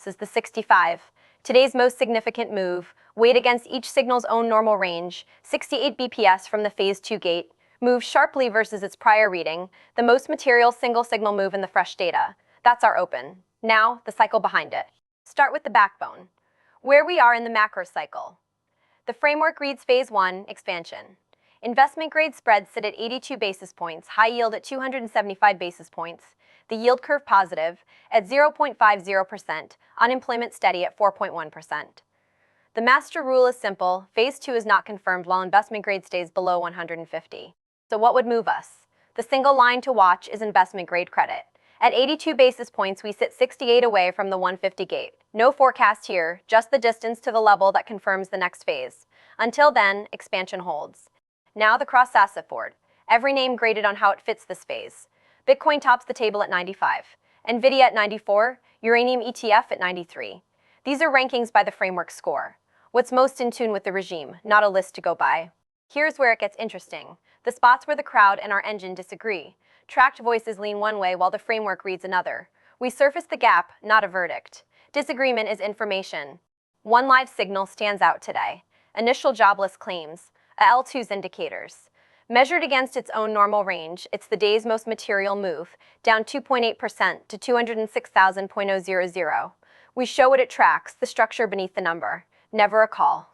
is the 65. Today's most significant move, weighed against each signal's own normal range, 68 bps from the phase 2 gate, moves sharply versus its prior reading, the most material single signal move in the fresh data. That's our open. Now, the cycle behind it. Start with the backbone. Where we are in the macro cycle. The framework reads phase 1, expansion. Investment grade spreads sit at 82 basis points, high yield at 275 basis points, the yield curve positive at 0.50%, unemployment steady at 4.1%. The master rule is simple, phase 2 is not confirmed while investment grade stays below 150. So what would move us? The single line to watch is investment grade credit. At 82 basis points, we sit 68 away from the 150 gate. No forecast here, just the distance to the level that confirms the next phase. Until then, expansion holds. Now the cross-asset board. Every name graded on how it fits this phase. Bitcoin tops the table at 95. NVDA at 94. Uranium ETF at 93. These are rankings by the framework score. What's most in tune with the regime, not a list to go by. Here's where it gets interesting. The spots where the crowd and our engine disagree. Tracked voices lean one way while the framework reads another. We surface the gap, not a verdict. Disagreement is information. One live signal stands out today. Initial jobless claims, a L2's indicators. Measured against its own normal range, it's the day's most material move, down 2.8% to 206,000.000. We show what it tracks, the structure beneath the number. Never a call.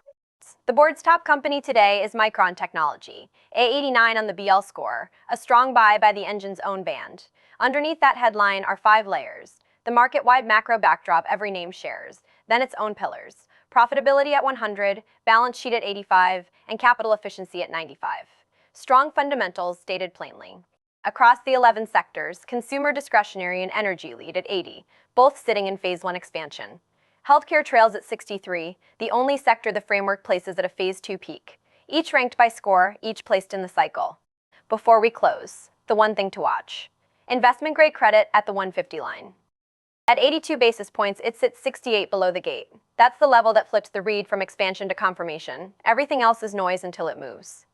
The board's top company today is Micron Technology, A89 on the BL score, a strong buy by the engine's own band. Underneath that headline are 5 layers. The market-wide macro backdrop every name shares, then its own pillars. Profitability at 100, balance sheet at 85, and capital efficiency at 95. Strong fundamentals stated plainly. Across the 11 sectors, consumer discretionary and energy lead at 80, both sitting in phase 1 expansion. Healthcare trails at 63, the only sector the framework places at a phase 2 peak. Each ranked by score, each placed in the cycle. Before we close, the one thing to watch. Investment grade credit at the 150 line. At 82 basis points, it sits 68 below the gate. That's the level that flips the read from expansion to confirmation. Everything else is noise until it moves.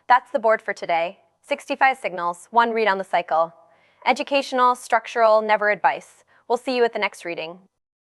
That's the board for today. 65 signals, 1 read on the cycle. Educational, structural, never advice. We'll see you at the next reading.